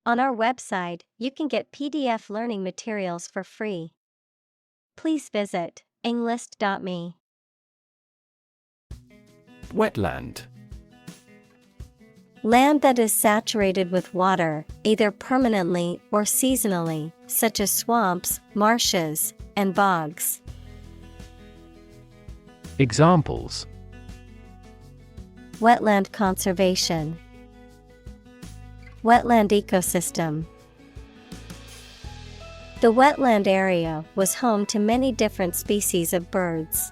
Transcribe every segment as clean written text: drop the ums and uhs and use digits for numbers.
On our website, you can get PDF learning materials for free. Please visit englist.me. Wetland. Land that is saturated with water, either permanently or seasonally, such as swamps, marshes, and bogs. Examples: Wetland conservation. Wetland ecosystem. The wetland area was home to many different species of birds.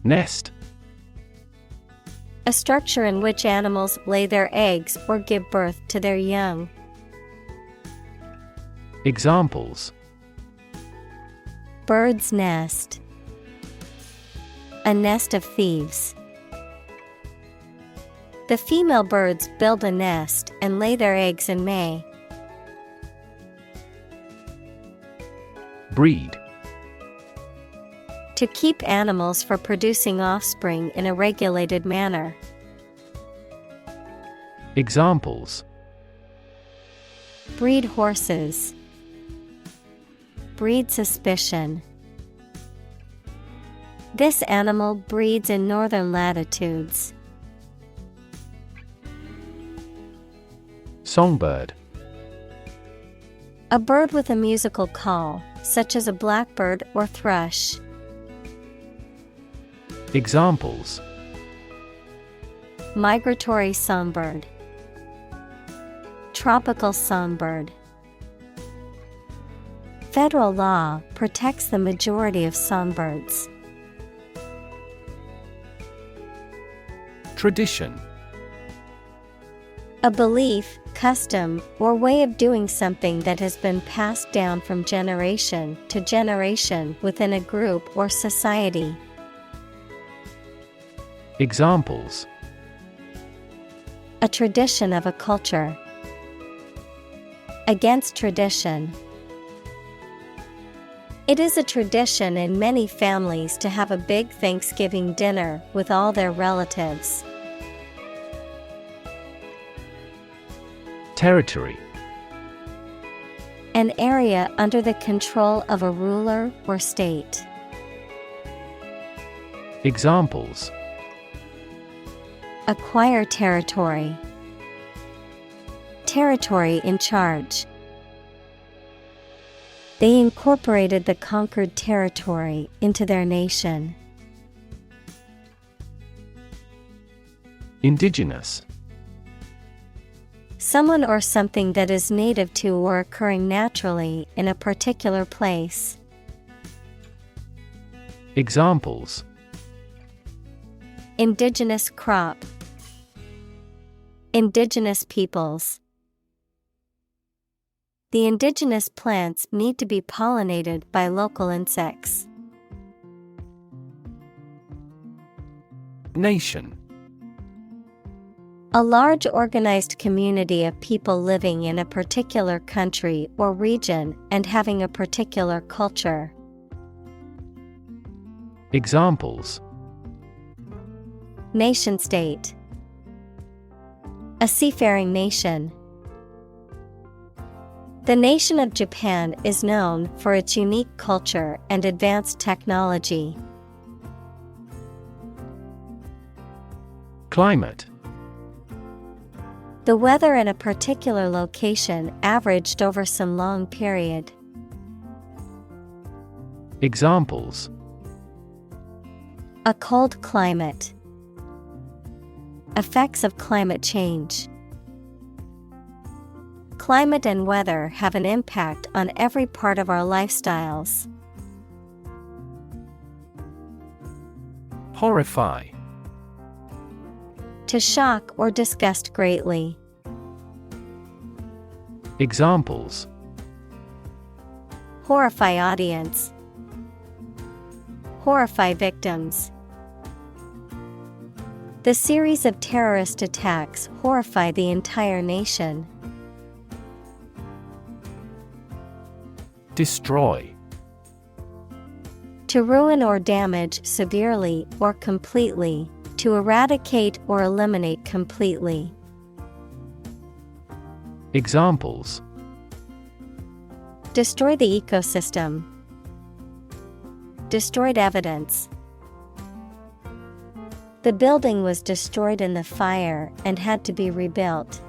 Nest. A structure in which animals lay their eggs or give birth to their young. Examples: Bird's nest. A nest of thieves. The female birds build a nest and lay their eggs in May. Breed. To keep animals for producing offspring in a regulated manner. Examples: Breed horses. Breed suspicion. This animal breeds in northern latitudes. Songbird. A bird with a musical call, such as a blackbird or thrush. Examples: Migratory songbird. Tropical songbird. Federal law protects the majority of songbirds. Tradition. A belief, custom, or way of doing something that has been passed down from generation to generation within a group or society. Examples: A tradition of a culture. Against tradition. It is a tradition in many families to have a big Thanksgiving dinner with all their relatives. Territory. An area under the control of a ruler or state. Examples: Acquire territory. Territory in charge. They incorporated the conquered territory into their nation. Indigenous. Someone or something that is native to or occurring naturally in a particular place. Examples: Indigenous crop. Indigenous peoples. The indigenous plants need to be pollinated by local insects. Nation. A large organized community of people living in a particular country or region and having a particular culture. Examples: Nation state. A seafaring nation. The nation of Japan is known for its unique culture and advanced technology. Climate. The weather in a particular location averaged over some long period. Examples: A cold climate. Effects of climate change. Climate and weather have an impact on every part of our lifestyles. Horrify. To shock or disgust greatly. Examples: Horrify audience. Horrify victims. The series of terrorist attacks horrify the entire nation. Destroy. To ruin or damage severely or completely, to eradicate or eliminate completely. Examples: destroy the ecosystem, destroyed evidence. The building was destroyed in the fire and had to be rebuilt.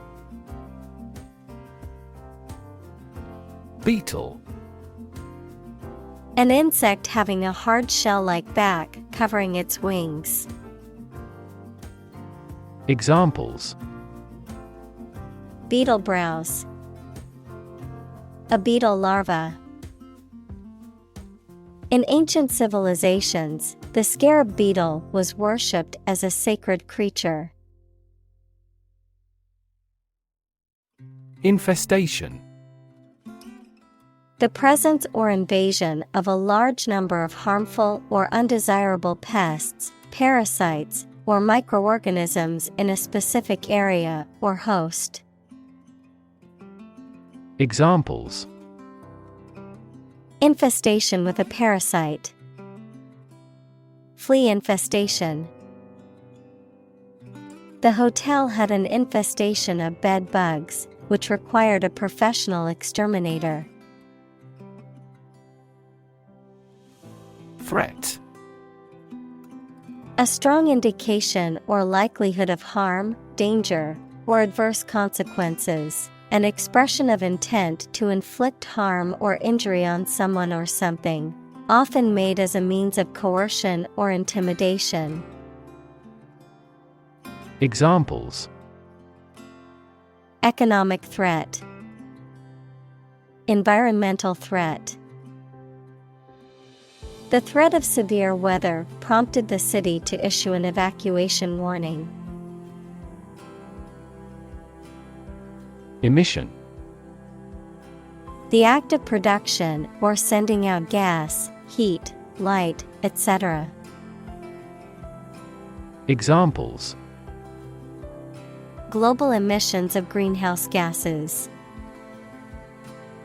Beetle. An insect having a hard shell-like back covering its wings. Examples: beetle browse, a beetle larva. In ancient civilizations, the scarab beetle was worshipped as a sacred creature. Infestation. The presence or invasion of a large number of harmful or undesirable pests, parasites, or microorganisms in a specific area or host. Examples: infestation with a parasite, flea infestation. The hotel had an infestation of bed bugs, which required a professional exterminator. Threat. A strong indication or likelihood of harm, danger, or adverse consequences. An expression of intent to inflict harm or injury on someone or something, often made as a means of coercion or intimidation. Examples: economic threat, environmental threat. The threat of severe weather prompted the city to issue an evacuation warning. Emission. The act of production or sending out gas, heat, light, etc. Examples: global emissions of greenhouse gases,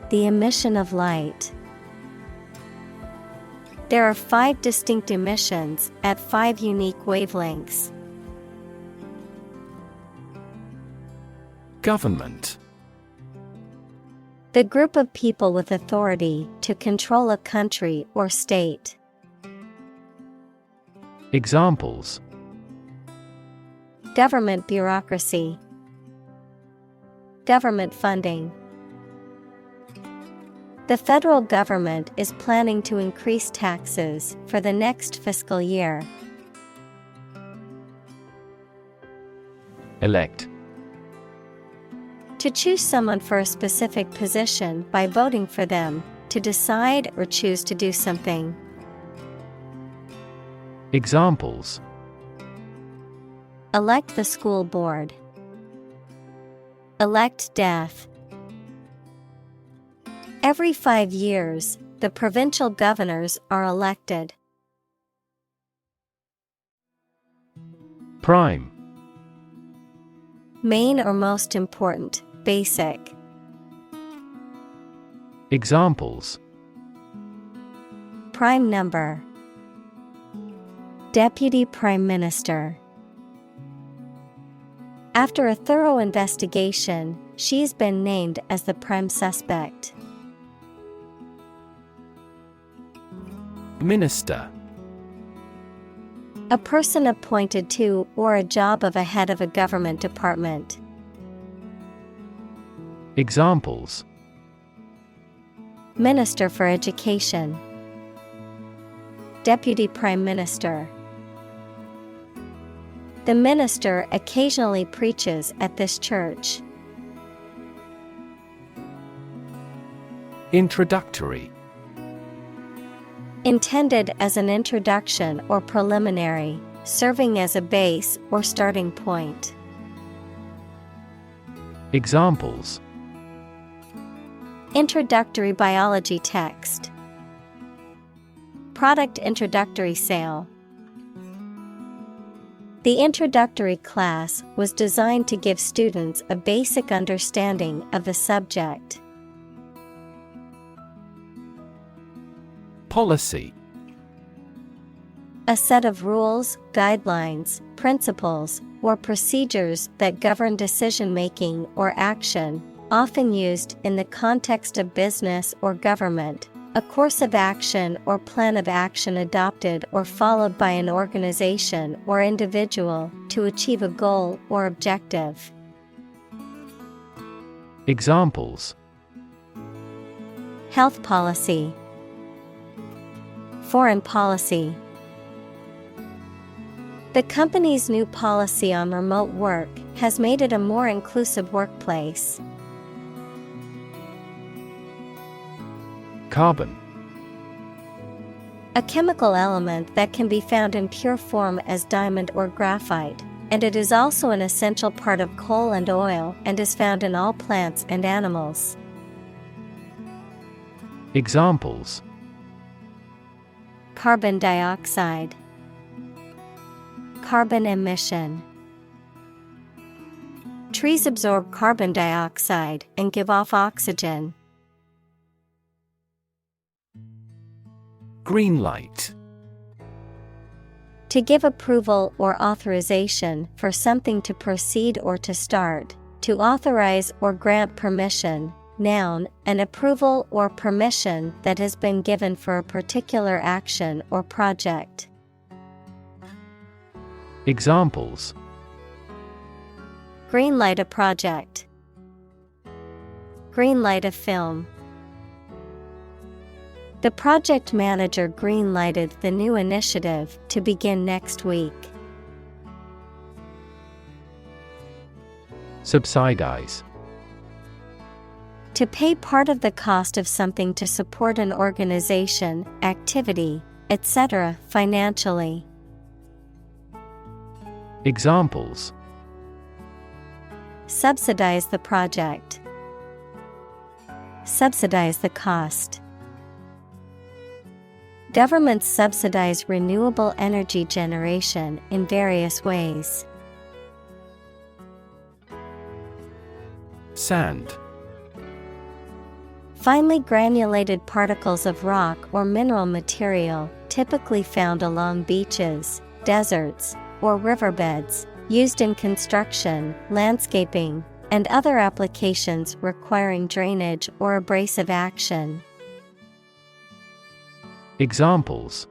the emission of light. There are 5 distinct emissions at 5 unique wavelengths. Government. The group of people with authority to control a country or state. Examples: government bureaucracy, government funding. The federal government is planning to increase taxes for the next fiscal year. Elect. To choose someone for a specific position by voting for them, to decide or choose to do something. Examples: elect the school board, elect death. Every 5 years, the provincial governors are elected. Prime. Main or most important, basic. Examples: prime number, deputy prime minister. After a thorough investigation, she's been named as the prime suspect. Minister. A person appointed to or a job of a head of a government department. Examples: minister for education, deputy prime minister. The minister occasionally preaches at this church. Introductory. Intended as an introduction or preliminary, serving as a base or starting point. Examples: introductory biology text, product introductory sale. The introductory class was designed to give students a basic understanding of the subject. Policy. A set of rules, guidelines, principles, or procedures that govern decision-making or action, often used in the context of business or government, a course of action or plan of action adopted or followed by an organization or individual to achieve a goal or objective. Examples: Health policy, foreign policy. The company's new policy on remote work has made it a more inclusive workplace. Carbon. A chemical element that can be found in pure form as diamond or graphite, and it is also an essential part of coal and oil and is found in all plants and animals. Examples: Carbon dioxide, carbon emission. Trees absorb carbon dioxide and give off oxygen. Green light. To give approval or authorization for something to proceed or to start, to authorize or grant permission. Noun, an approval or permission that has been given for a particular action or project. Examples: Greenlight a project, greenlight a film. The project manager greenlighted the new initiative to begin next week. Subsidize. To pay part of the cost of something to support an organization, activity, etc. financially. Examples: Subsidize the project, subsidize the cost. Governments subsidize renewable energy generation in various ways. Sand. Finely granulated particles of rock or mineral material, typically found along beaches, deserts, or riverbeds, used in construction, landscaping, and other applications requiring drainage or abrasive action. Examples: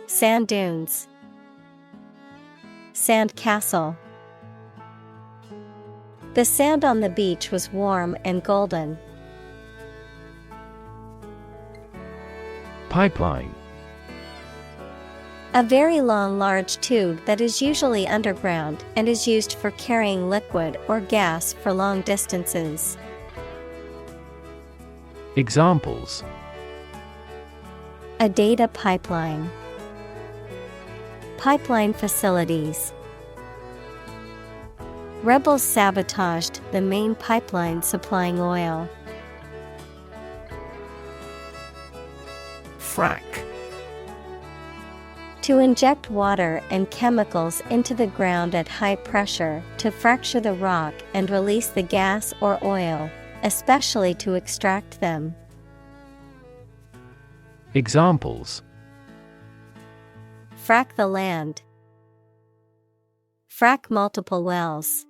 Sand dunes, sand castle. The sand on the beach was warm and golden. Pipeline. A very long, large tube that is usually underground and is used for carrying liquid or gas for long distances. Examples: A data pipeline, pipeline facilities. Rebels sabotaged the main pipeline supplying oil. Frack. To inject water and chemicals into the ground at high pressure to fracture the rock and release the gas or oil, especially to extract them. Examples: Frack the land, frack multiple wells.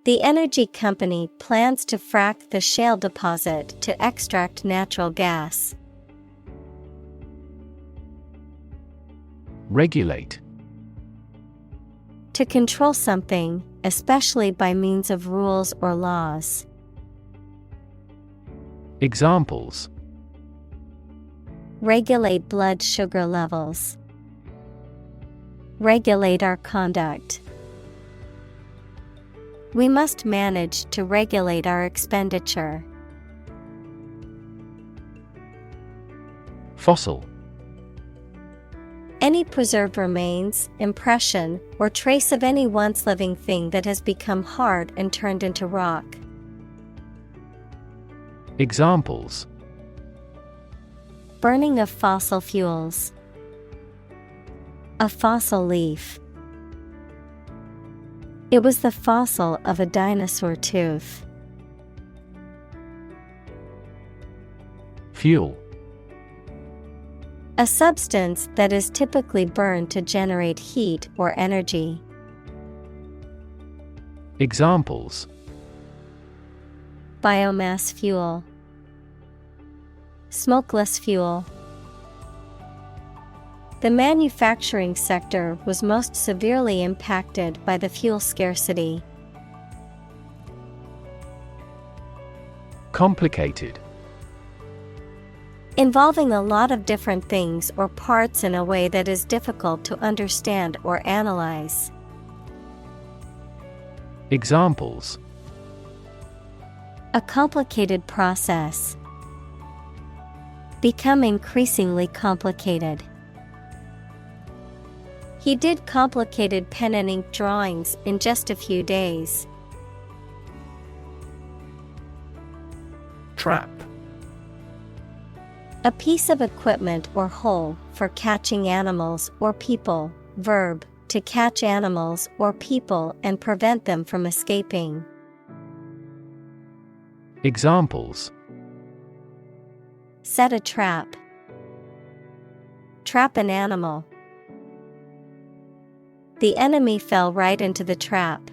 The energy company plans to frack the shale deposit to extract natural gas. Regulate. To control something, especially by means of rules or laws. Examples: Regulate blood sugar levels. Regulate our conduct. We must manage to regulate our expenditure. Fossil. Any preserved remains, impression, or trace of any once living thing that has become hard and turned into rock. Examples: Burning of fossil fuels. A fossil leaf. It was the fossil of a dinosaur tooth. Fuel. A substance that is typically burned to generate heat or energy. Examples: biomass fuel, smokeless fuel. The manufacturing sector was most severely impacted by the fuel scarcity. Complicated. Involving a lot of different things or parts in a way that is difficult to understand or analyze. Examples: a complicated process. Become increasingly complicated. He did complicated pen and ink drawings in just a few days. Trap. A piece of equipment or hole for catching animals or people. Verb, to catch animals or people and prevent them from escaping. Examples: set a trap. Trap an animal. The enemy fell right into the trap.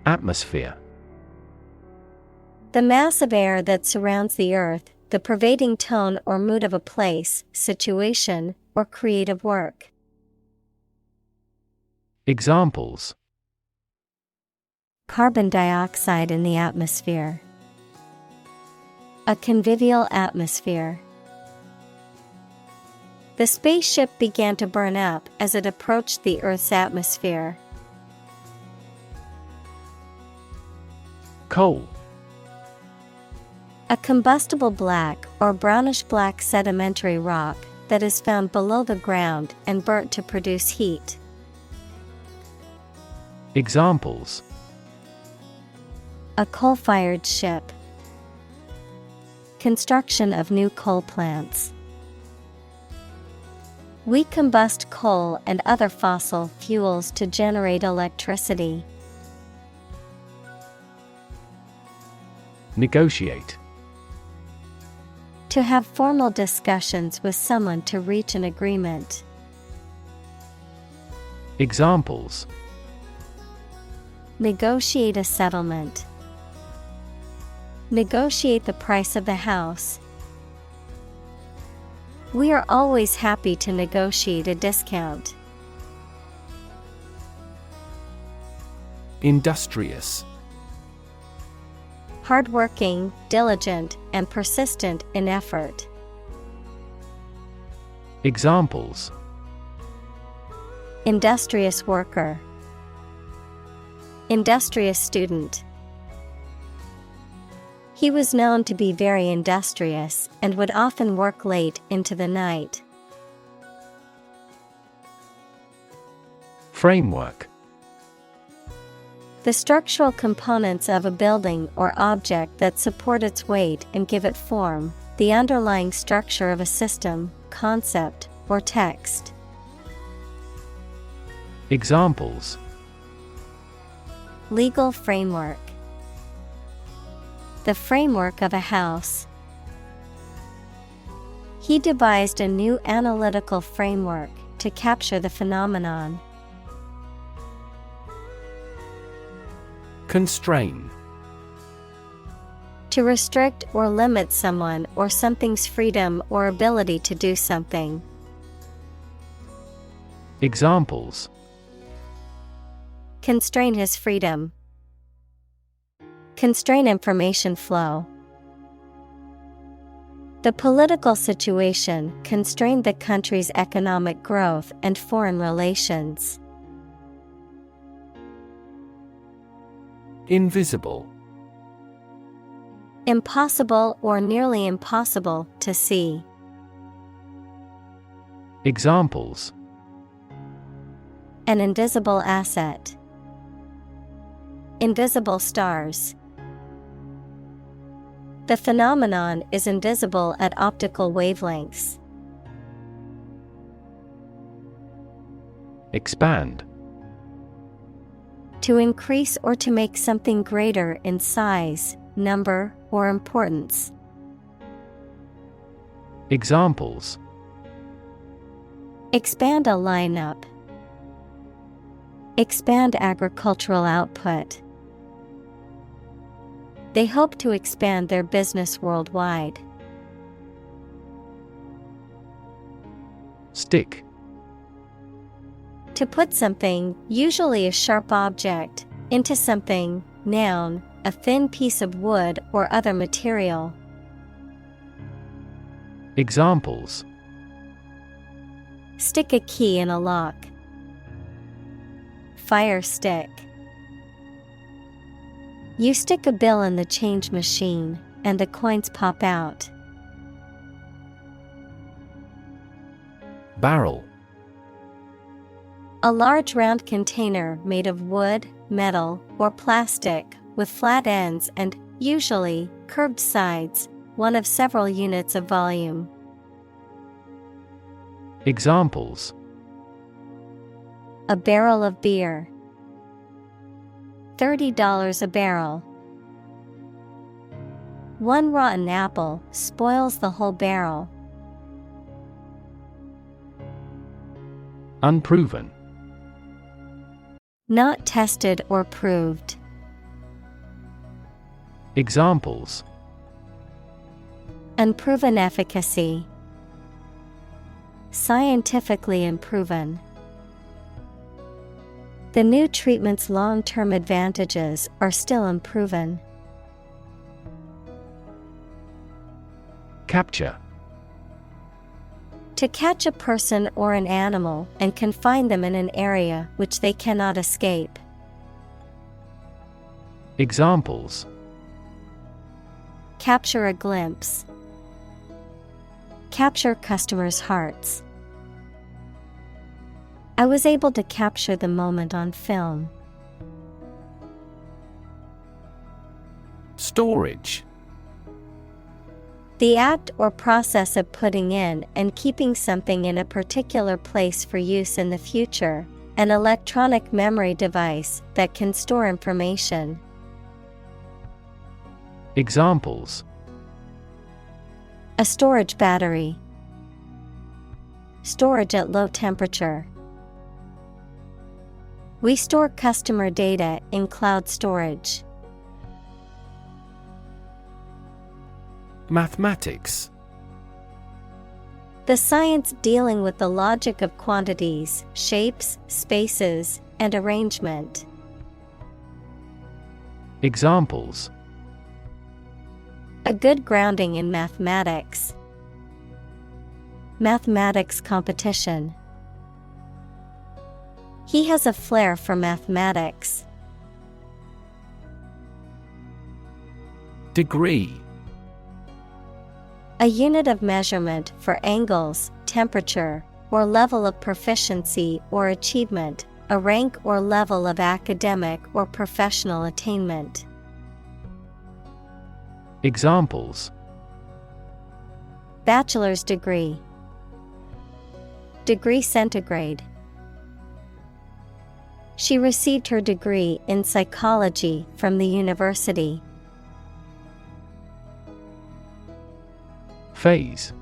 Atmosphere. The mass of air that surrounds the earth, the pervading tone or mood of a place, situation, or creative work. Examples: carbon dioxide in the atmosphere. A convivial atmosphere. The spaceship began to burn up as it approached the Earth's atmosphere. Coal. A combustible black or brownish-black sedimentary rock that is found below the ground and burnt to produce heat. Examples: a coal-fired ship. Construction of new coal plants. We combust coal and other fossil fuels to generate electricity. Negotiate. To have formal discussions with someone to reach an agreement. Examples: negotiate a settlement. Negotiate the price of the house. We are always happy to negotiate a discount. Industrious. Hardworking, diligent, and persistent in effort. Examples: industrious worker. Industrious student. He was known to be very industrious and would often work late into the night. Framework. The structural components of a building or object that support its weight and give it form, the underlying structure of a system, concept, or text. Examples: legal framework. The framework of a house. He devised a new analytical framework to capture the phenomenon. Constrain. To restrict or limit someone or something's freedom or ability to do something. Examples: constrain his freedom. Constrain information flow. The political situation constrained the country's economic growth and foreign relations. Invisible. Impossible or nearly impossible to see. Examples: an invisible asset. Invisible stars. The phenomenon is invisible at optical wavelengths. Expand. To increase or to make something greater in size, number, or importance. Examples: expand a lineup. Expand agricultural output. They hope to expand their business worldwide. Stick. To put something, usually a sharp object, into something, noun, a thin piece of wood or other material. Examples: Stick a key in a lock. Fire stick. You stick a bill in the change machine, and the coins pop out. Barrel. A large round container made of wood, metal, or plastic, with flat ends and, usually, curved sides, one of several units of volume. Examples: A barrel of beer. $30 a barrel. One rotten apple spoils the whole barrel. Unproven. Not tested or proved. Examples: Unproven efficacy. Scientifically unproven. The new treatment's long-term advantages are still unproven. Capture. To catch a person or an animal and confine them in an area which they cannot escape. Examples: Capture a glimpse. Capture customers' hearts. I was able to capture the moment on film. Storage. The act or process of putting in and keeping something in a particular place for use in the future, an electronic memory device that can store information. Examples: A storage battery. Storage at low temperature. We store customer data in cloud storage. Mathematics. The science dealing with the logic of quantities, shapes, spaces, and arrangement. Examples: A good grounding in mathematics. Mathematics competition. He has a flair for mathematics. Degree. A unit of measurement for angles, temperature, or level of proficiency or achievement, a rank or level of academic or professional attainment. Examples: Bachelor's degree. Degree centigrade. She received her degree in psychology from the university. Phase.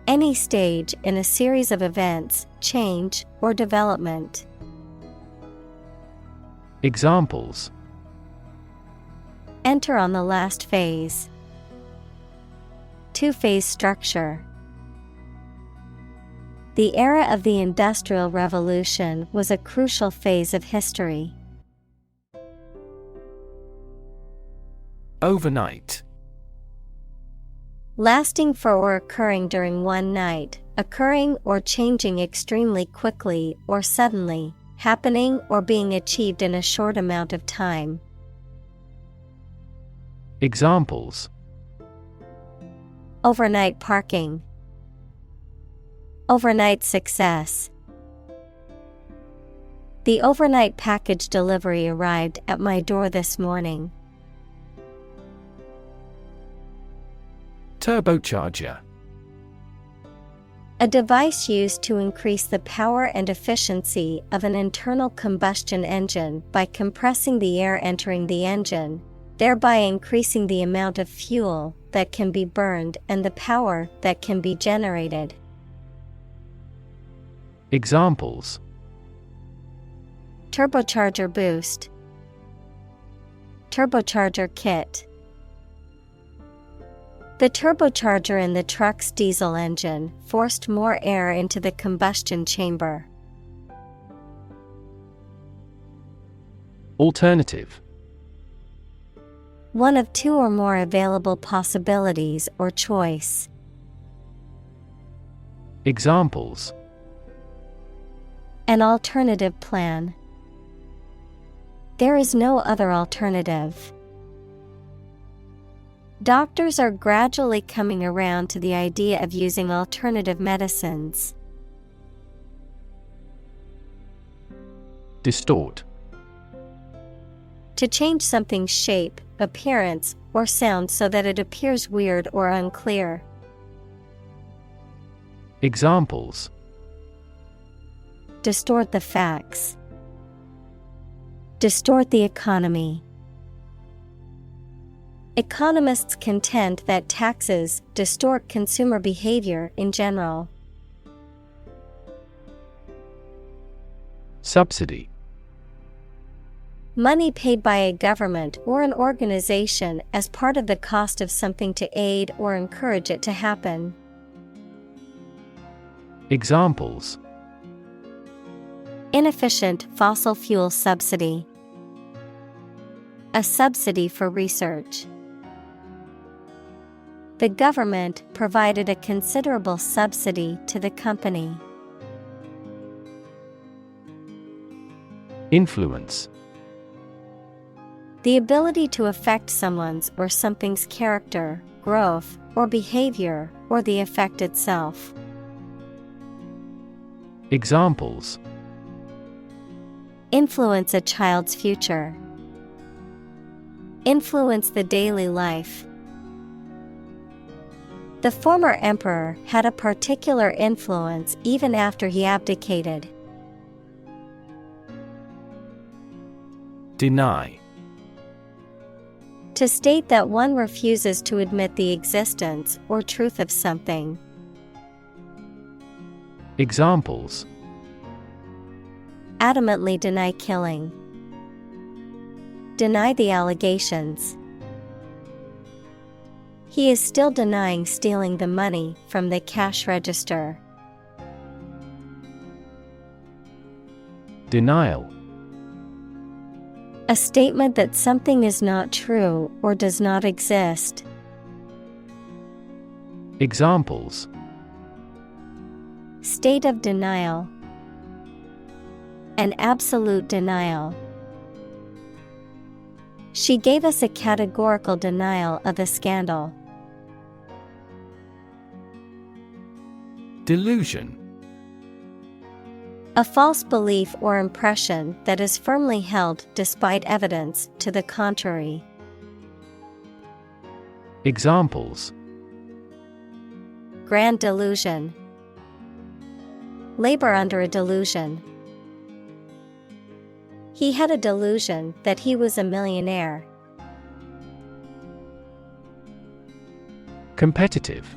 Any stage in a series of events, change, or development. Examples: Enter on the last phase. Two-phase structure. The era of the Industrial Revolution was a crucial phase of history. Overnight. Lasting for or occurring during one night, occurring or changing extremely quickly or suddenly, happening or being achieved in a short amount of time. Examples: Overnight parking. Overnight success. The overnight package delivery arrived at my door this morning. Turbocharger. A device used to increase the power and efficiency of an internal combustion engine by compressing the air entering the engine, thereby increasing the amount of fuel that can be burned and the power that can be generated. Examples: Turbocharger boost. Turbocharger kit. The turbocharger in the truck's diesel engine forced more air into the combustion chamber. Alternative. One of two or more available possibilities or choice. Examples. An alternative plan. There is no other alternative. Doctors are gradually coming around to the idea of using alternative medicines. Distort. To change something's shape, appearance, or sound so that it appears weird or unclear. Examples. Distort the facts. Distort the economy. Economists contend that taxes distort consumer behavior in general. Subsidy. Money paid by a government or an organization as part of the cost of something to aid or encourage it to happen. Examples. Inefficient fossil fuel subsidy. A subsidy for research. The government provided a considerable subsidy to the company. Influence. The ability to affect someone's or something's character, growth, or behavior, or the effect itself. Examples. Influence a child's future. Influence the daily life. The former emperor had a particular influence even after he abdicated. Deny. To state that one refuses to admit the existence or truth of something. Examples. Adamantly deny killing. Deny the allegations. He is still denying stealing the money from the cash register. Denial. A statement that something is not true or does not exist. Examples. State of denial. An absolute denial. She gave us a categorical denial of the scandal. Delusion. A false belief or impression that is firmly held despite evidence to the contrary. Examples. Grand delusion. Labor under a delusion. He had a delusion that he was a millionaire. Competitive.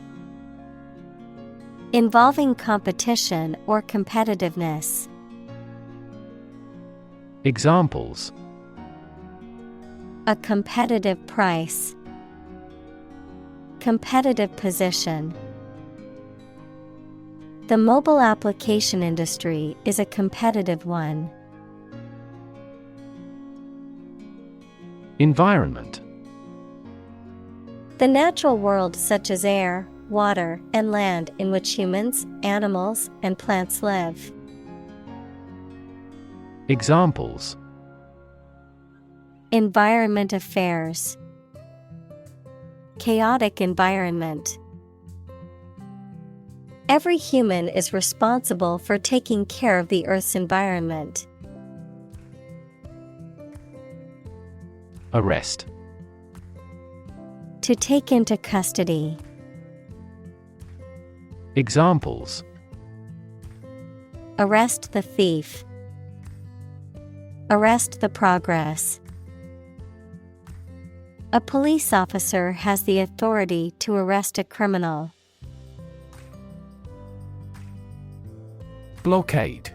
Involving competition or competitiveness. Examples. A competitive price. Competitive position. The mobile application industry is a competitive one. Environment. The natural world such as air, water, and land in which humans, animals, and plants live. Examples. Environment affairs. Chaotic environment. Every human is responsible for taking care of the Earth's environment. Arrest. To take into custody. Examples. Arrest the thief. Arrest the progress. A police officer has the authority to arrest a criminal. Blockade.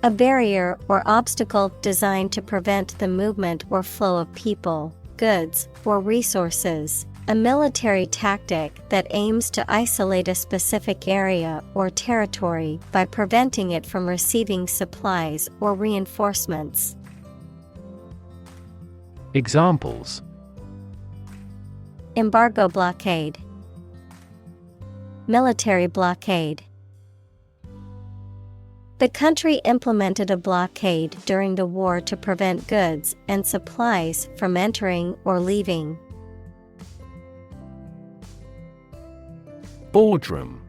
A barrier or obstacle designed to prevent the movement or flow of people, goods, or resources. A military tactic that aims to isolate a specific area or territory by preventing it from receiving supplies or reinforcements. Examples: Embargo blockade, military blockade. The country implemented a blockade during the war to prevent goods and supplies from entering or leaving. Boardroom.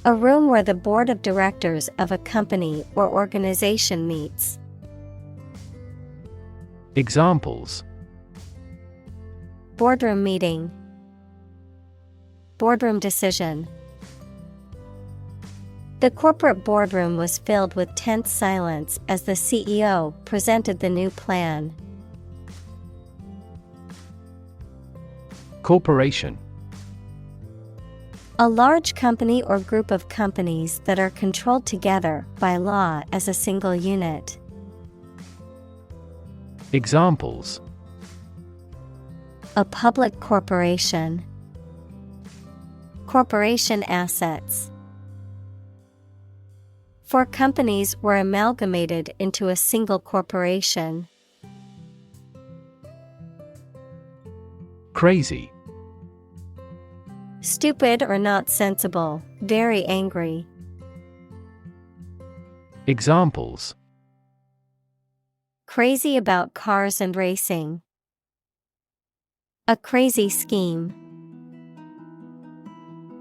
A room where the board of directors of a company or organization meets. Examples: Boardroom meeting, boardroom decision. The corporate boardroom was filled with tense silence as the CEO presented the new plan. Corporation. A large company or group of companies that are controlled together by law as a single unit. Examples: A public corporation, corporation assets. 4 companies were amalgamated into a single corporation. Crazy. Stupid or not sensible, very angry. Examples: Crazy about cars and racing. A crazy scheme.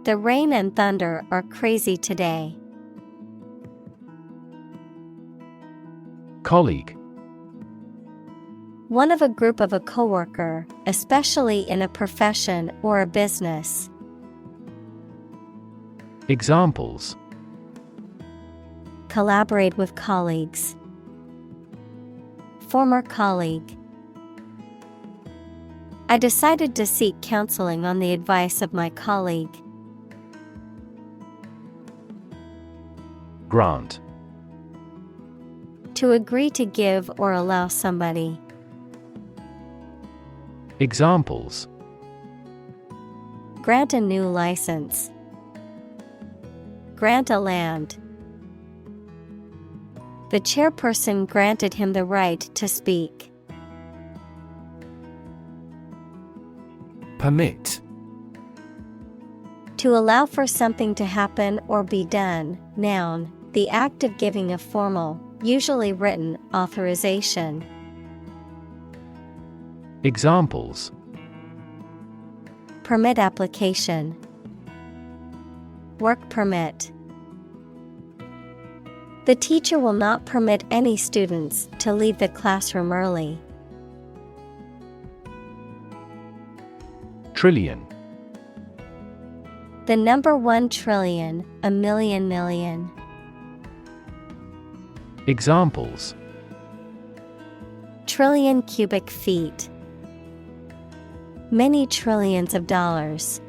The rain and thunder are crazy today. Colleague. One of a group of a coworker, especially in a profession or a business. Examples: Collaborate with colleagues. Former colleague. I decided to seek counseling on the advice of my colleague. Grant. To agree to give or allow somebody. Examples: Grant a new license. Grant a land. The chairperson granted him the right to speak. Permit. To allow for something to happen or be done. Noun, the act of giving a formal, usually written, authorization. Examples: Permit application. Work permit. The teacher will not permit any students to leave the classroom early. Trillion. The number 1 trillion, a million million. Examples: Trillion cubic feet. Many trillions of dollars.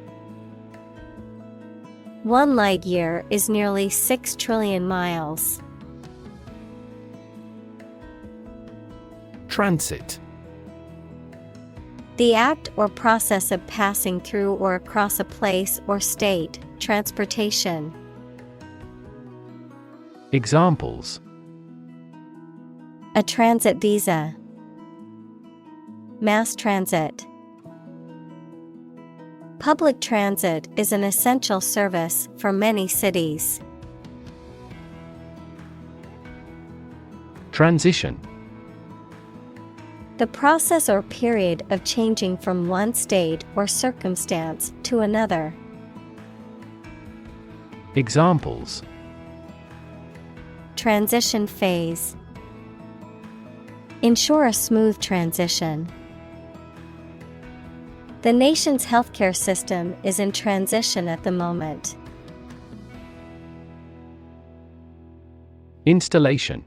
1 light year is nearly 6 trillion miles. Transit. The act or process of passing through or across a place or state, transportation. Examples: A transit visa. Mass transit. Public transit is an essential service for many cities. Transition. The process or period of changing from one state or circumstance to another. Examples: Transition phase. Ensure a smooth transition. The nation's healthcare system is in transition at the moment. Installation.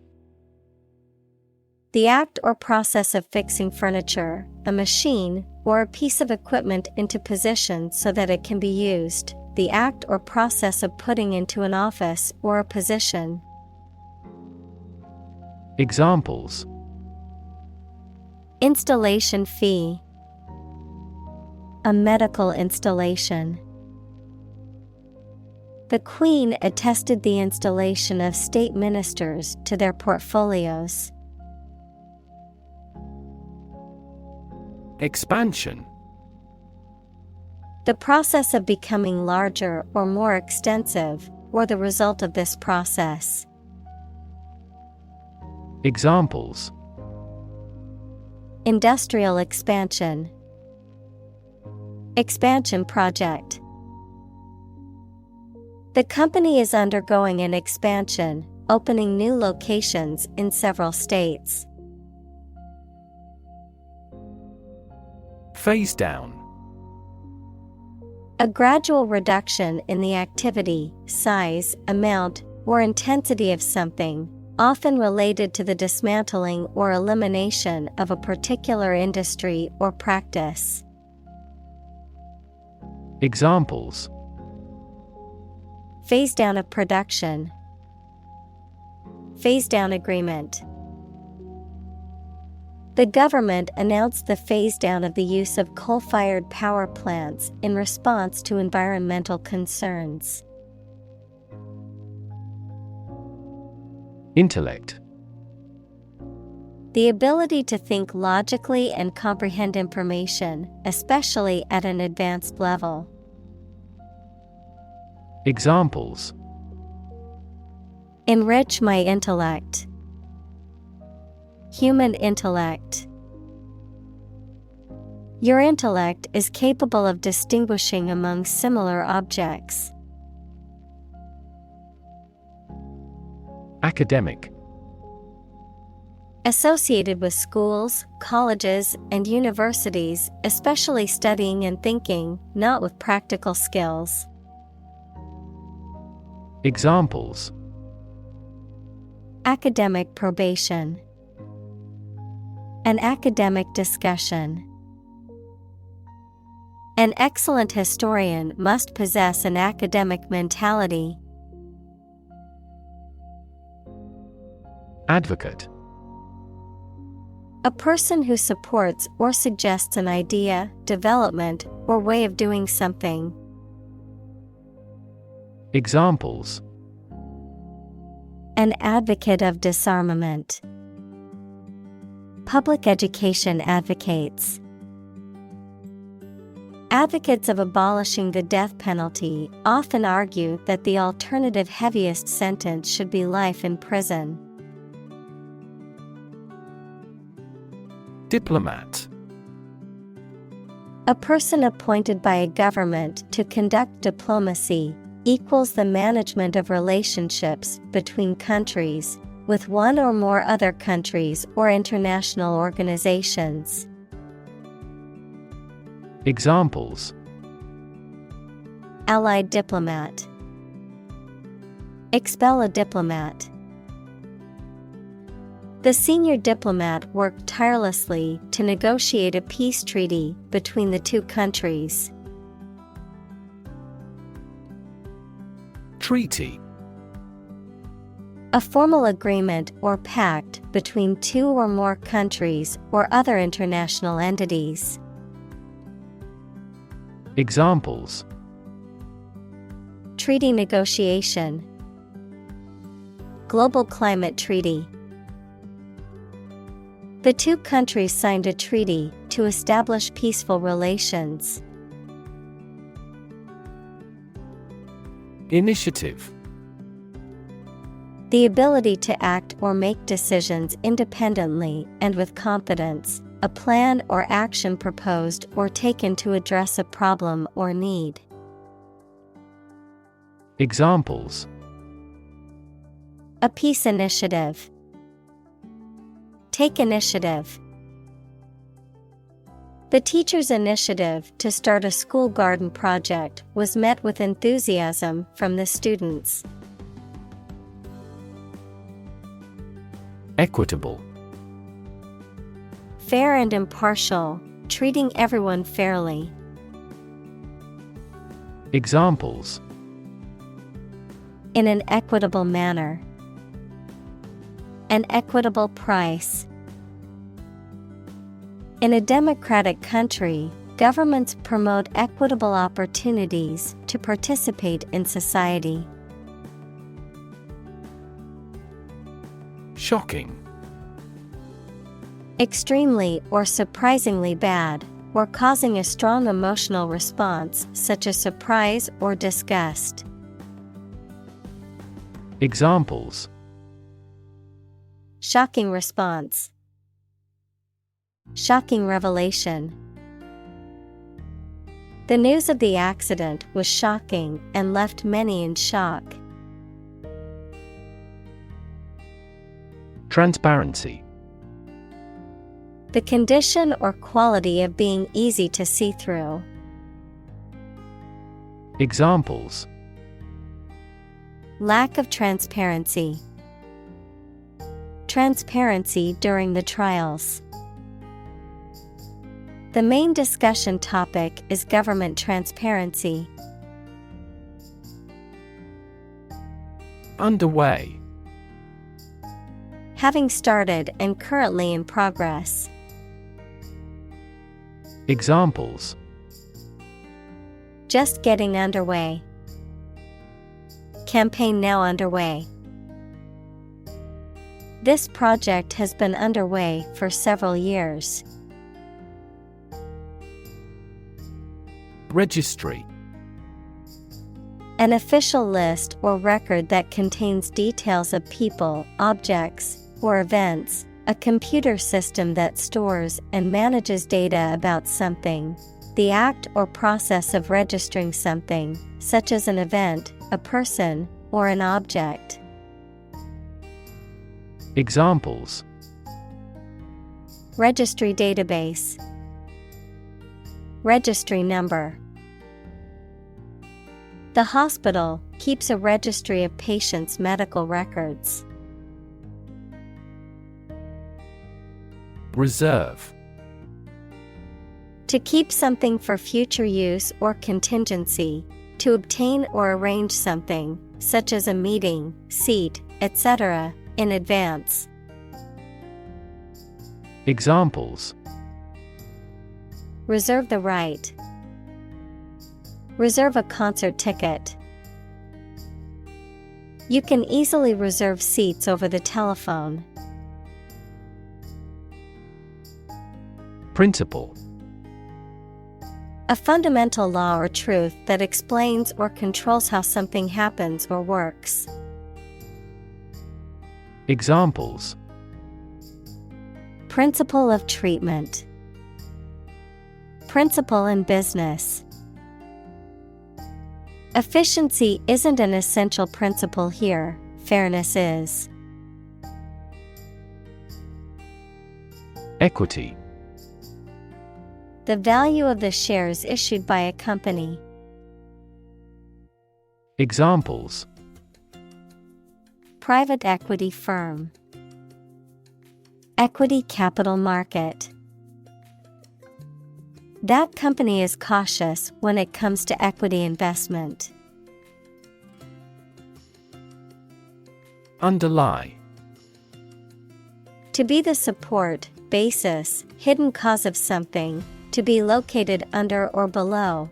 The act or process of fixing furniture, a machine, or a piece of equipment into position so that it can be used. The act or process of putting into an office or a position. Examples: installation fee, a medical installation. The Queen attested the installation of state ministers to their portfolios. Expansion: the process of becoming larger or more extensive, or the result of this process. Examples: industrial expansion, expansion project. The company is undergoing an expansion, opening new locations in several states. Phase down: a gradual reduction in the activity, size, amount, or intensity of something, often related to the dismantling or elimination of a particular industry or practice. Examples: phase down of production, phase down agreement. The government announced the phase down of the use of coal-fired power plants in response to environmental concerns. Intellect: the ability to think logically and comprehend information, especially at an advanced level. Examples: enrich my intellect, human intellect. Your intellect is capable of distinguishing among similar objects. Academic: associated with schools, colleges, and universities, especially studying and thinking, not with practical skills. Examples: academic probation, an academic discussion. An excellent historian must possess an academic mentality. Advocate: a person who supports or suggests an idea, development, or way of doing something. Examples: an advocate of disarmament, public education advocates. Advocates of abolishing the death penalty often argue that the alternative heaviest sentence should be life in prison. Diplomat: a person appointed by a government to conduct diplomacy, equals the management of relationships between countries, with one or more other countries or international organizations. Examples: allied diplomat, expel a diplomat. The senior diplomat worked tirelessly to negotiate a peace treaty between the two countries. Treaty: a formal agreement or pact between two or more countries or other international entities. Examples: treaty negotiation, global climate treaty. The two countries signed a treaty to establish peaceful relations. Initiative: the ability to act or make decisions independently and with confidence, a plan or action proposed or taken to address a problem or need. Examples: a peace initiative, take initiative. The teacher's initiative to start a school garden project was met with enthusiasm from the students. Equitable: fair and impartial, treating everyone fairly. Examples: in an equitable manner, An equitable price. In a democratic country, governments promote equitable opportunities to participate in society. Shocking. Extremely or surprisingly bad, or causing a strong emotional response such as surprise or disgust. Examples: Shocking response. Shocking revelation. The news of the accident was shocking and left many in shock. Transparency. The condition or quality of being easy to see through. Examples: Lack of transparency. Transparency during the trials. The main discussion topic is government transparency. Underway. Having started and currently in progress. Examples: Just getting underway. Campaign now underway. This project has been underway for several years. Registry. An official list or record that contains details of people, objects, or events, a computer system that stores and manages data about something. The act or process of registering something, such as an event, a person, or an object. Examples: Registry database. Registry number. The hospital keeps a registry of patients' medical records. Reserve. To keep something for future use or contingency, to obtain or arrange something, such as a meeting, seat, etc., in advance. Examples: Reserve the right. Reserve a concert ticket. You can easily reserve seats over the telephone. Principle. A fundamental law or truth that explains or controls how something happens or works. Examples: Principle of treatment. Principle in business. Efficiency isn't an essential principle here, fairness is. Equity. The value of the shares issued by a company. Examples: Private equity firm. Equity capital market. That company is cautious when it comes to equity investment. Underlie. To be the support, basis, hidden cause of something, to be located under or below.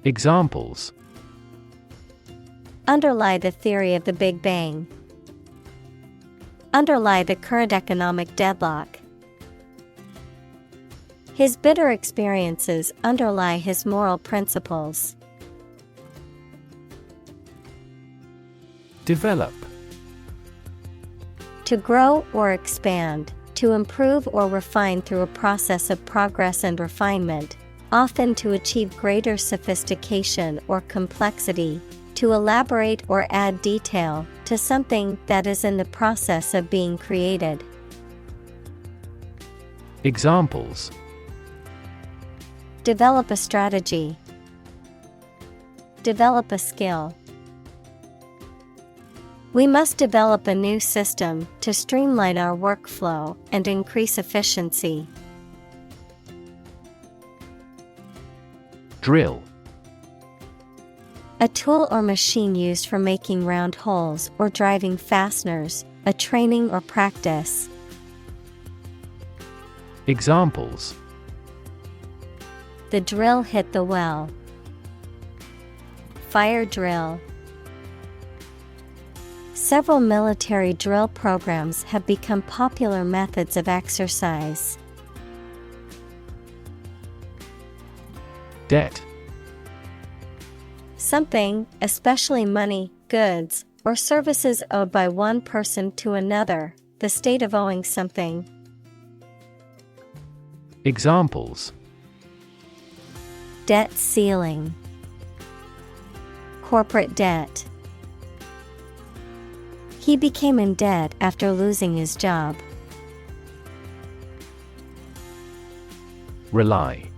Examples: Underlie the theory of the Big Bang. Underlie the current economic deadlock. His bitter experiences underlie his moral principles. Develop. To grow or expand, to improve or refine through a process of progress and refinement, often to achieve greater sophistication or complexity, to elaborate or add detail to something that is in the process of being created. Examples: Develop a strategy. Develop a skill. We must develop a new system to streamline our workflow and increase efficiency. A tool or machine used for making round holes or driving fasteners, a training or practice. Examples: The drill hit the well. Fire drill. Several military drill programs have become popular methods of exercise. Debt. Something, especially money, goods, or services owed by one person to another, the state of owing something. Examples: Debt ceiling. Corporate debt. He became in debt after losing his job. Rely.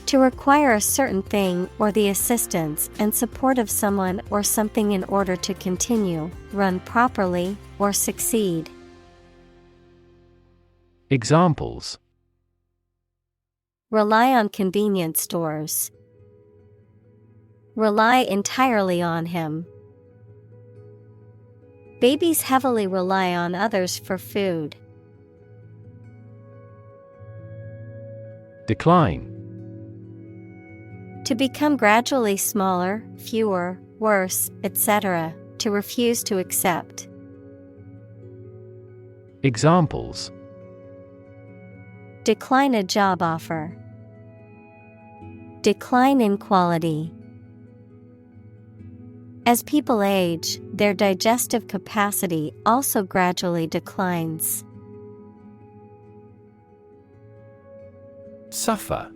To require a certain thing or the assistance and support of someone or something in order to continue, run properly, or succeed. Examples: Rely on convenience stores. Rely entirely on him. Babies heavily rely on others for food. Decline. To become gradually smaller, fewer, worse, etc., to refuse to accept. Examples: Decline a job offer. Decline in quality. As people age, their digestive capacity also gradually declines. Suffer.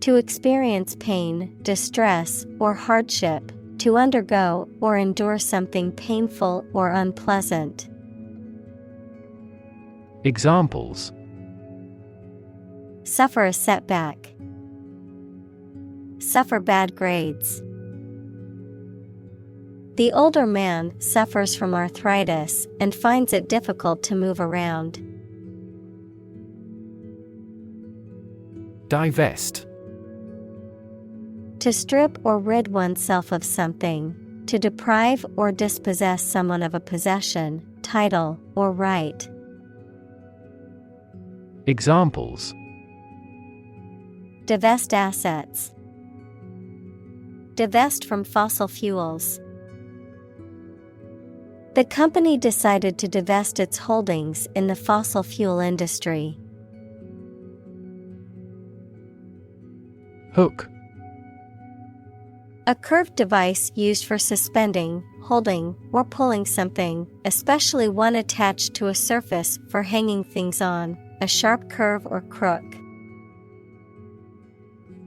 To experience pain, distress, or hardship, to undergo or endure something painful or unpleasant. Examples: Suffer a setback. Suffer bad grades. The older man suffers from arthritis and finds it difficult to move around. Divest. To strip or rid oneself of something, to deprive or dispossess someone of a possession, title, or right. Examples: Divest assets. Divest from fossil fuels. The company decided to divest its holdings in the fossil fuel industry. Hook. A curved device used for suspending, holding, or pulling something, especially one attached to a surface for hanging things on, a sharp curve or crook.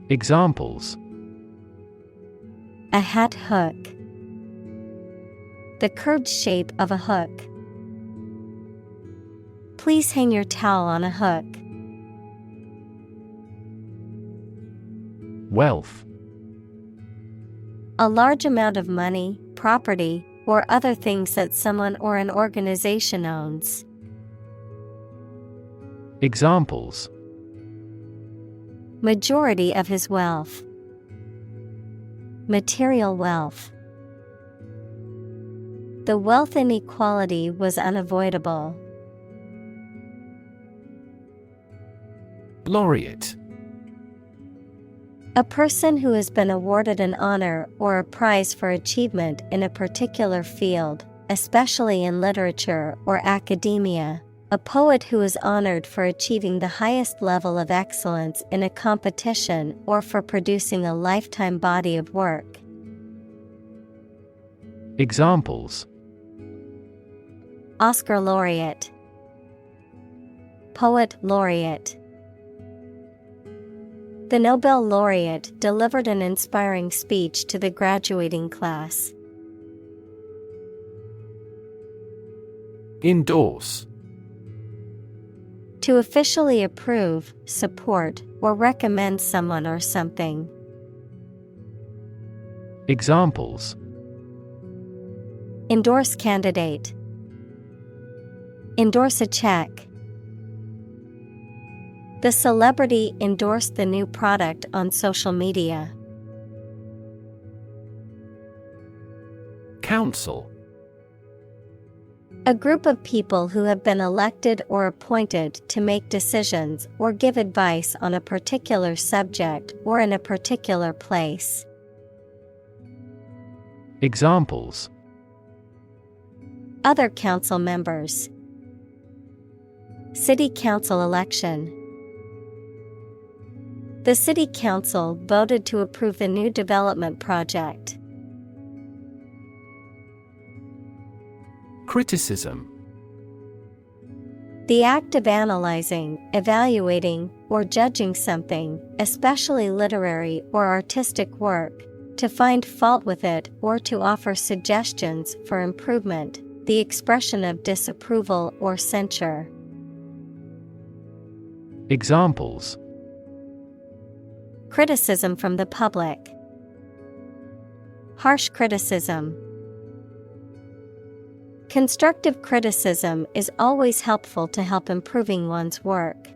Examples: A hat hook. The curved shape of a hook. Please hang your towel on a hook. Wealth. A large amount of money, property, or other things that someone or an organization owns. Examples: Majority of his wealth. Material wealth. The wealth inequality was unavoidable. Laureate. A person who has been awarded an honor or a prize for achievement in a particular field, especially in literature or academia. A poet who is honored for achieving the highest level of excellence in a competition or for producing a lifetime body of work. Examples: Oscar laureate. Poet laureate. The Nobel laureate delivered an inspiring speech to the graduating class. Endorse. To officially approve, support, or recommend someone or something. Examples: Endorse candidate. Endorse a check. The celebrity endorsed the new product on social media. Council. A group of people who have been elected or appointed to make decisions or give advice on a particular subject or in a particular place. Examples: Other council members. City council election. The city council voted to approve the new development project. Criticism. The act of analyzing, evaluating, or judging something, especially literary or artistic work, to find fault with it or to offer suggestions for improvement, the expression of disapproval or censure. Examples: Criticism from the public. Harsh criticism. Constructive criticism is always helpful to help improving one's work.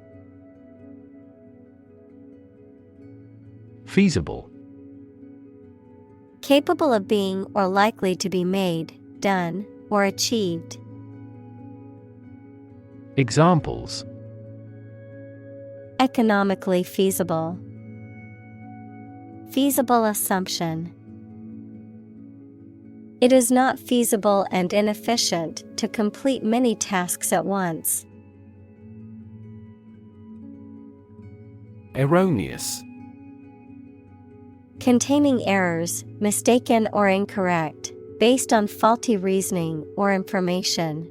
Feasible. Capable of being or likely to be made, done, or achieved. Examples: Economically feasible. Feasible assumption. It is not feasible and inefficient to complete many tasks at once. Erroneous. Containing errors, mistaken or incorrect, based on faulty reasoning or information.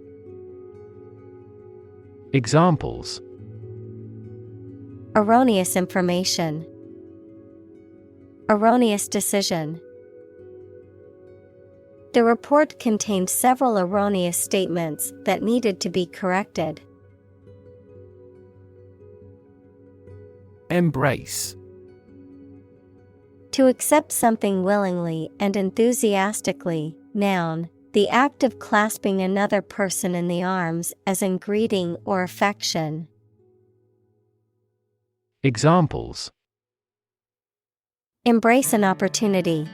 Examples: Erroneous information. Erroneous decision. The report contained several erroneous statements that needed to be corrected. Embrace. To accept something willingly and enthusiastically, noun, the act of clasping another person in the arms as in greeting or affection. Examples: Embrace an opportunity.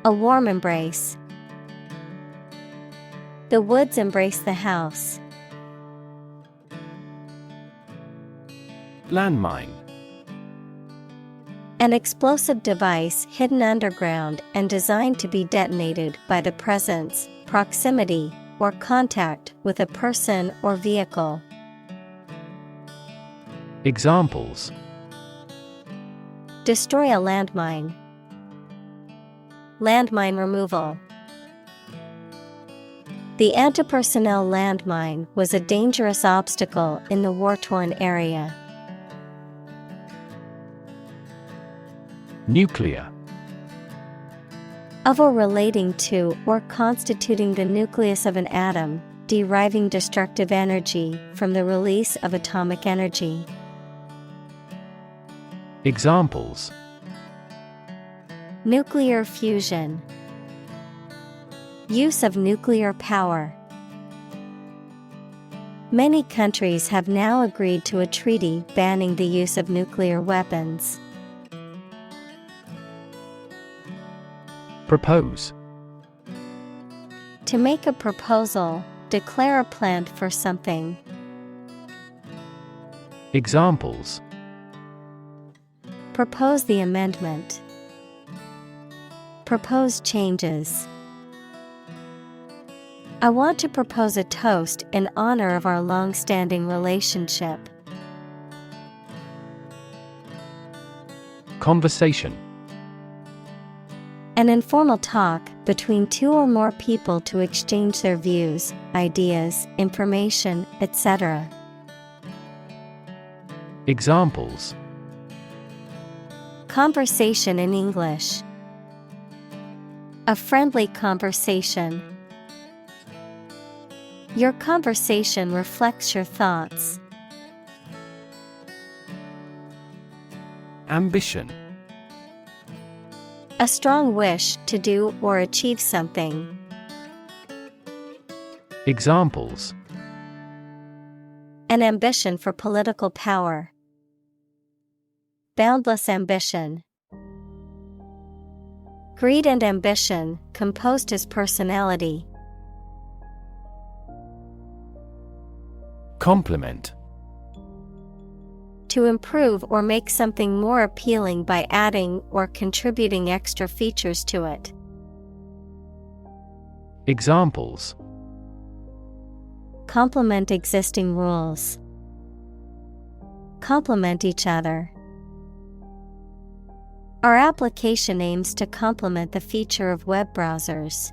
A warm embrace. The woods embrace the house. Landmine. An explosive device hidden underground and designed to be detonated by the presence, proximity, or contact with a person or vehicle. Examples: Destroy a landmine. Landmine removal. The anti-personnel landmine was a dangerous obstacle in the war-torn area. Nuclear. Of or relating to or constituting the nucleus of an atom, deriving destructive energy from the release of atomic energy. Examples: Nuclear fusion. Use of nuclear power. Many countries have now agreed to a treaty banning the use of nuclear weapons. Propose. To make a proposal, declare a plan for something. Examples: Propose the amendment. Propose changes. I want to propose a toast in honor of our long-standing relationship. Conversation. An informal talk between two or more people to exchange their views, ideas, information, etc. Examples: Conversation in English. A friendly conversation. Your conversation reflects your thoughts. Ambition. A strong wish to do or achieve something. Examples: An ambition for political power. Boundless ambition. Greed and ambition composed his personality. Complement. To improve or make something more appealing by adding or contributing extra features to it. Examples: Complement existing rules. Complement each other. Our application aims to complement the feature of web browsers.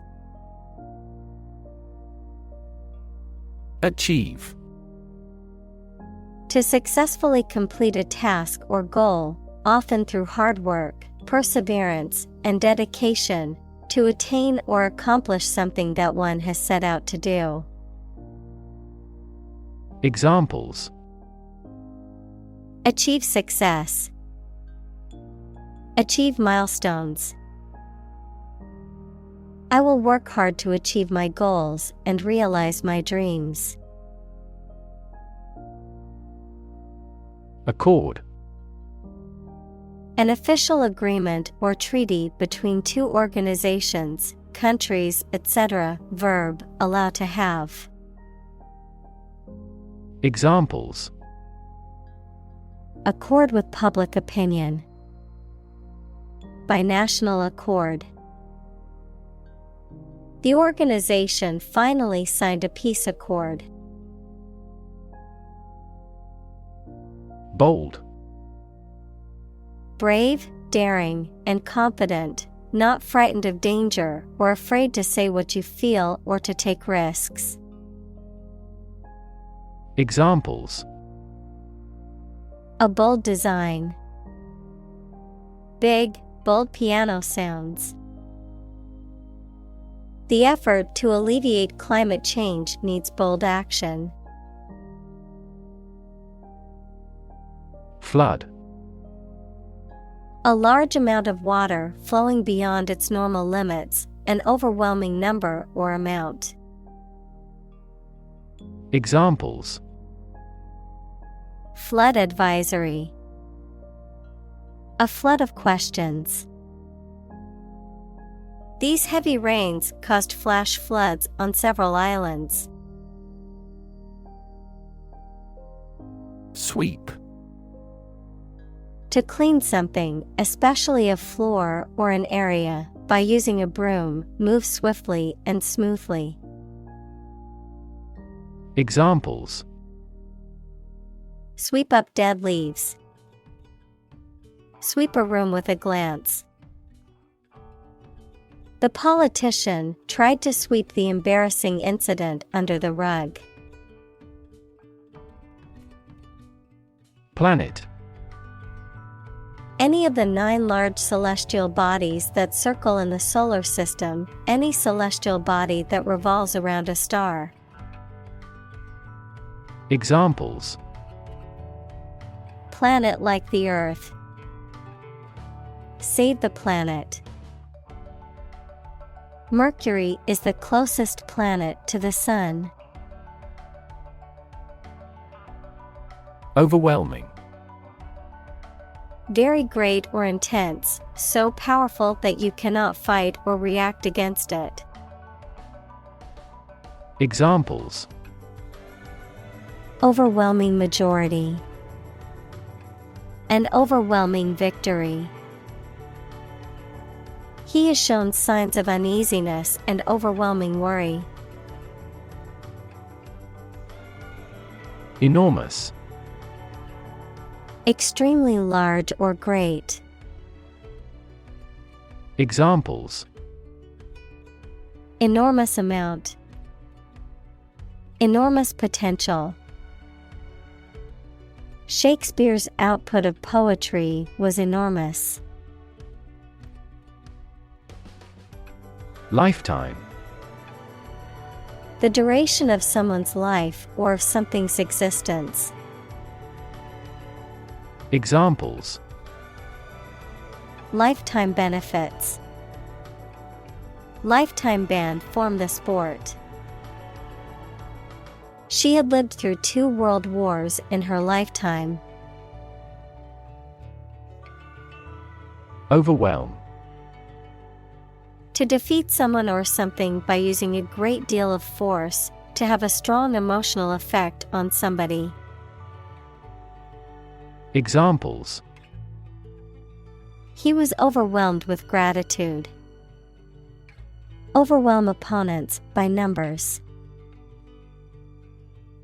Achieve. To successfully complete a task or goal, often through hard work, perseverance, and dedication, to attain or accomplish something that one has set out to do. Examples: Achieve success. Achieve milestones. I will work hard to achieve my goals and realize my dreams. Accord. An official agreement or treaty between two organizations, countries, etc. Verb, allow to have. Examples: Accord with public opinion. By national accord. The organization finally signed a peace accord. Bold. Brave, daring, and confident, not frightened of danger or afraid to say what you feel or to take risks. Examples: A bold design. Big, bold piano sounds. The effort to alleviate climate change needs bold action. Flood. A large amount of water flowing beyond its normal limits, an overwhelming number or amount. Examples: Flood advisory. A flood of questions. These heavy rains caused flash floods on several islands. Sweep. To clean something, especially a floor or an area, by using a broom, move swiftly and smoothly. Examples: Sweep up dead leaves. Sweep a room with a glance. The politician tried to sweep the embarrassing incident under the rug. Planet. Any of the 9 large celestial bodies that circle in the solar system, any celestial body that revolves around a star. Examples: Planet like the Earth. Save the planet. Mercury is the closest planet to the Sun. Overwhelming. Very great or intense, so powerful that you cannot fight or react against it. Examples: Overwhelming majority. An overwhelming victory. He has shown signs of uneasiness and overwhelming worry. Enormous. Extremely large or great. Examples: Enormous amount. Enormous potential. Shakespeare's output of poetry was enormous. Lifetime. The duration of someone's life or of something's existence. Examples: Lifetime benefits. Lifetime ban formed the sport. She had lived through 2 world wars in her lifetime. Overwhelm. To defeat someone or something by using a great deal of force, to have a strong emotional effect on somebody. Examples: He was overwhelmed with gratitude. Overwhelm opponents by numbers.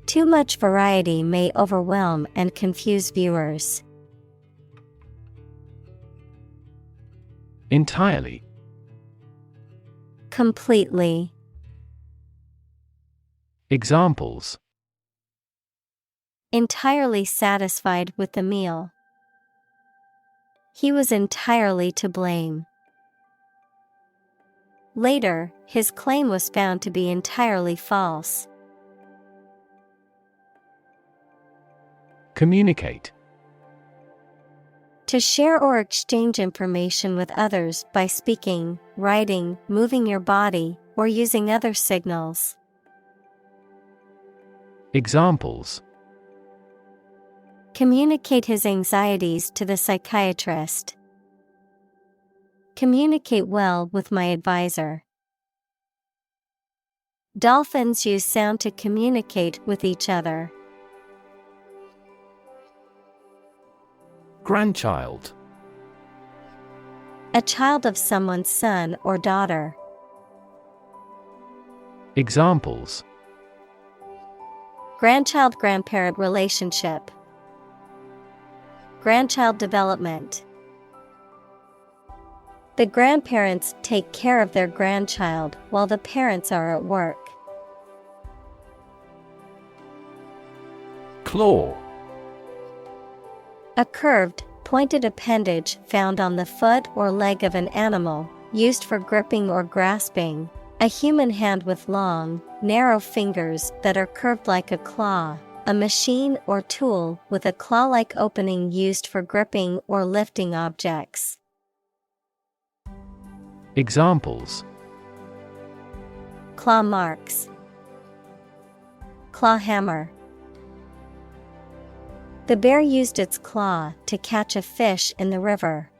Too much variety may overwhelm and confuse viewers. Entirely. Completely. Examples: Entirely satisfied with the meal. He was entirely to blame. Later, his claim was found to be entirely false. Communicate. To share or exchange information with others by speaking, writing, moving your body, or using other signals. Examples: Communicate his anxieties to the psychiatrist. Communicate well with my advisor. Dolphins use sound to communicate with each other. Grandchild. A child of someone's son or daughter. Examples: Grandchild-grandparent relationship. Grandchild development. The grandparents take care of their grandchild while the parents are at work. Claw. A curved, pointed appendage found on the foot or leg of an animal, used for gripping or grasping. A human hand with long, narrow fingers that are curved like a claw. A machine or tool with a claw-like opening used for gripping or lifting objects. Examples: Claw marks. Claw hammer. The bear used its claw to catch a fish in the river.